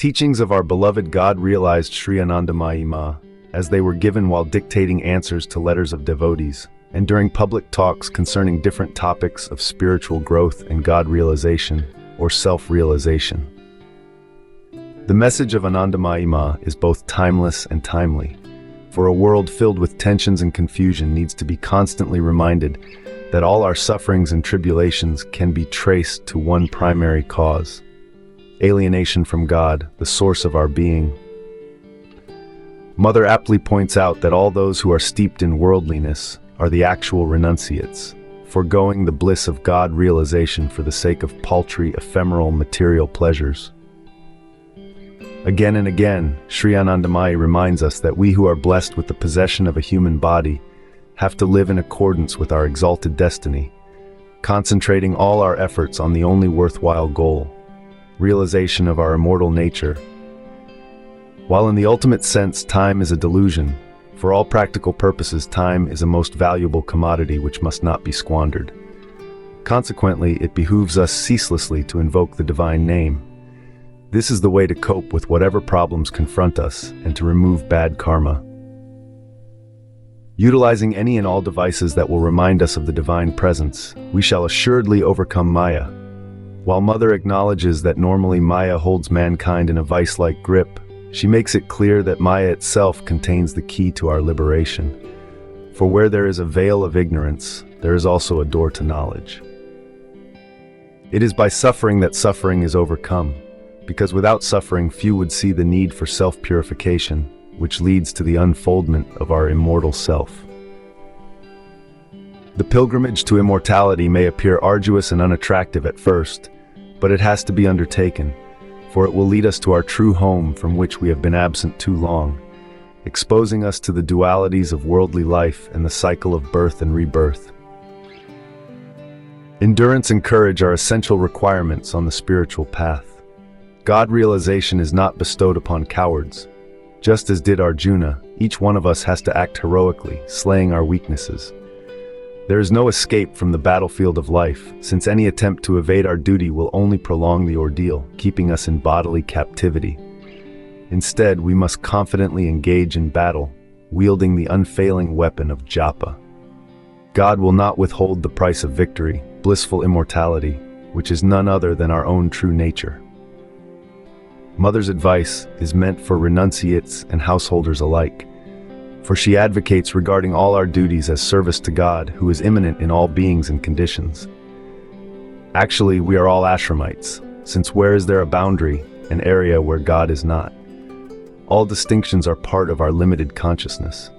Teachings of our beloved God realized Sri Ananda Mayi, as they were given while dictating answers to letters of devotees, and during public talks concerning different topics of spiritual growth and God realization, or self-realization. The message of Ananda Mayi is both timeless and timely, for a world filled with tensions and confusion needs to be constantly reminded that all our sufferings and tribulations can be traced to one primary cause: alienation from God, the source of our being. Mother aptly points out that all those who are steeped in worldliness are the actual renunciates, foregoing the bliss of God realization for the sake of paltry, ephemeral, material pleasures. Again and again, Sri Ananda Mayi reminds us that we who are blessed with the possession of a human body have to live in accordance with our exalted destiny, concentrating all our efforts on the only worthwhile goal: realization of our immortal nature. While in the ultimate sense time is a delusion, for all practical purposes time is a most valuable commodity which must not be squandered. Consequently, it behooves us ceaselessly to invoke the divine name. This is the way to cope with whatever problems confront us and to remove bad karma. Utilizing any and all devices that will remind us of the divine presence, we shall assuredly overcome Maya. While Mother acknowledges that normally Maya holds mankind in a vice-like grip, she makes it clear that Maya itself contains the key to our liberation. For where there is a veil of ignorance, there is also a door to knowledge. It is by suffering that suffering is overcome, because without suffering few would see the need for self-purification, which leads to the unfoldment of our immortal self. The pilgrimage to immortality may appear arduous and unattractive at first, but it has to be undertaken, for it will lead us to our true home from which we have been absent too long, exposing us to the dualities of worldly life and the cycle of birth and rebirth. Endurance and courage are essential requirements on the spiritual path. God realization is not bestowed upon cowards. Just as did Arjuna, each one of us has to act heroically, slaying our weaknesses. There is no escape from the battlefield of life, since any attempt to evade our duty will only prolong the ordeal, keeping us in bodily captivity. Instead, we must confidently engage in battle, wielding the unfailing weapon of japa. God will not withhold the price of victory, blissful immortality, which is none other than our own true nature. Mother's advice is meant for renunciates and householders alike, for she advocates regarding all our duties as service to God, who is immanent in all beings and conditions. Actually, we are all ashramites, since where is there a boundary, an area where God is not? All distinctions are part of our limited consciousness.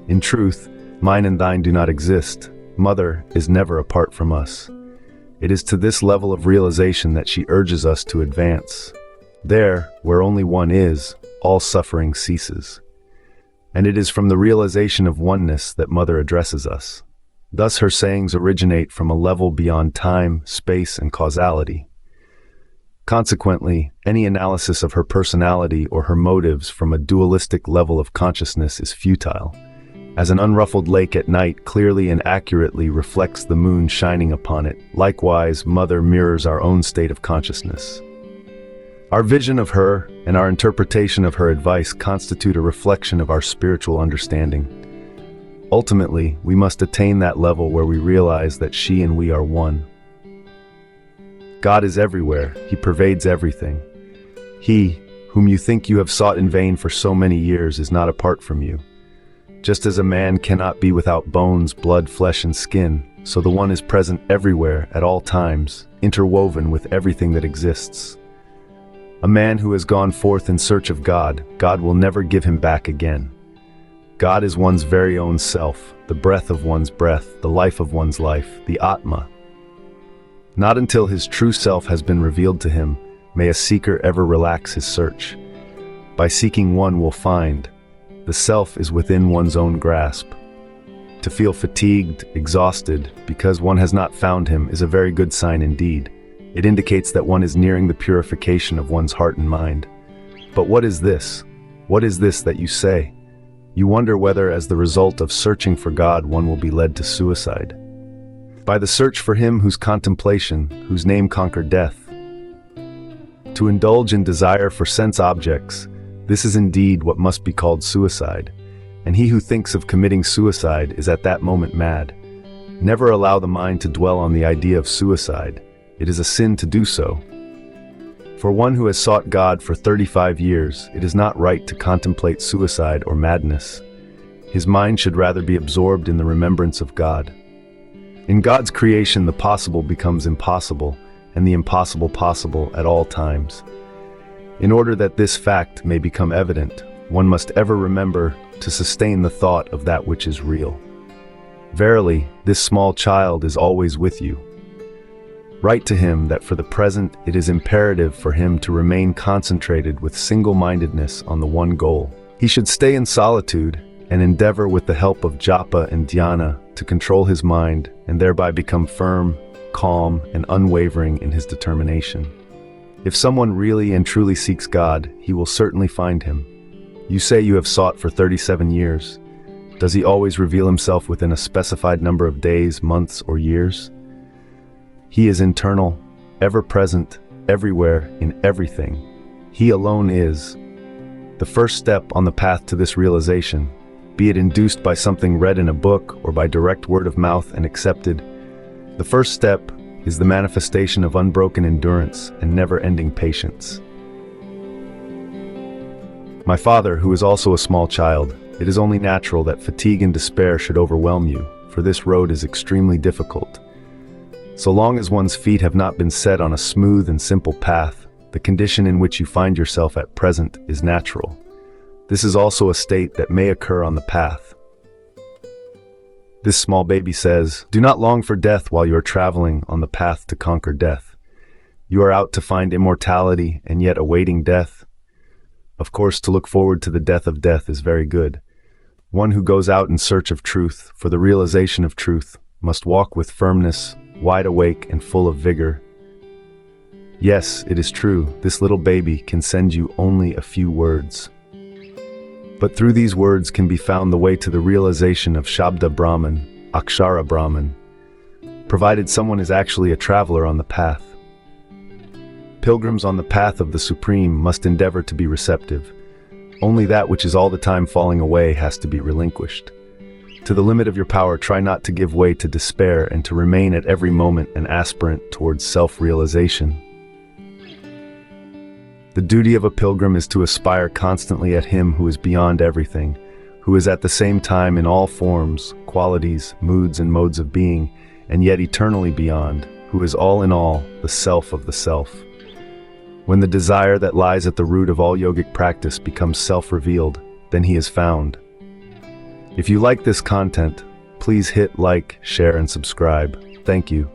In truth, mine and thine do not exist. Mother is never apart from us. It is to this level of realization that she urges us to advance. There, where only one is, all suffering ceases. And it is from the realization of oneness that Mother addresses us. Thus her sayings originate from a level beyond time, space, and causality. Consequently, any analysis of her personality or her motives from a dualistic level of consciousness is futile, as an unruffled lake at night clearly and accurately reflects the moon shining upon it. Likewise, Mother mirrors our own state of consciousness. Our vision of her and our interpretation of her advice constitute a reflection of our spiritual understanding. Ultimately, we must attain that level where we realize that she and we are one. God is everywhere. He pervades everything. He, whom you think you have sought in vain for so many years, is not apart from you. Just as a man cannot be without bones, blood, flesh, and skin, so the one is present everywhere at all times, interwoven with everything that exists. A man who has gone forth in search of God, God will never give him back again. God is one's very own self, the breath of one's breath, the life of one's life, the Atma. Not until his true self has been revealed to him may a seeker ever relax his search. By seeking one will find. The self is within one's own grasp. To feel fatigued, exhausted, because one has not found him is a very good sign indeed. It indicates that one is nearing the purification of one's heart and mind. But what is this? What is this that you say? You wonder whether, as the result of searching for God, one will be led to suicide. By the search for him whose contemplation, whose name conquered death. To indulge in desire for sense objects, this is indeed what must be called suicide, and he who thinks of committing suicide is at that moment mad. Never allow the mind to dwell on the idea of suicide. It is a sin to do so. For one who has sought God for 35 years, it is not right to contemplate suicide or madness. His mind should rather be absorbed in the remembrance of God. In God's creation, the possible becomes impossible, and the impossible possible at all times. In order that this fact may become evident, one must ever remember to sustain the thought of that which is real. Verily, this small child is always with you. Write to him that for the present it is imperative for him to remain concentrated with single-mindedness on the one goal. He should stay in solitude and endeavor with the help of japa and dhyana to control his mind and thereby become firm, calm, and unwavering in his determination. If someone really and truly seeks God, he will certainly find him. You say you have sought for 37 years. Does he always reveal himself within a specified number of days, months, or years? He is internal, ever-present, everywhere, in everything. He alone is. The first step on the path to this realization, be it induced by something read in a book or by direct word of mouth and accepted, the first step is the manifestation of unbroken endurance and never-ending patience. My father, who is also a small child, it is only natural that fatigue and despair should overwhelm you, for this road is extremely difficult. So long as one's feet have not been set on a smooth and simple path, the condition in which you find yourself at present is natural. This is also a state that may occur on the path. This small baby says, "Do not long for death while you are traveling on the path to conquer death. You are out to find immortality and yet awaiting death." Of course, to look forward to the death of death is very good. One who goes out in search of truth, for the realization of truth, must walk with firmness, wide awake and full of vigor. Yes, it is true, this little baby can send you only a few words. But through these words can be found the way to the realization of Shabda Brahman, Akshara Brahman, provided someone is actually a traveler on the path. Pilgrims on the path of the Supreme must endeavor to be receptive. Only that which is all the time falling away has to be relinquished. To the limit of your power, try not to give way to despair and to remain at every moment an aspirant towards self-realization. The duty of a pilgrim is to aspire constantly at Him who is beyond everything, who is at the same time in all forms, qualities, moods, and modes of being, and yet eternally beyond, who is all in all, the self of the self. When the desire that lies at the root of all yogic practice becomes self-revealed, then he is found. If you like this content, please hit like, share, and subscribe. Thank you.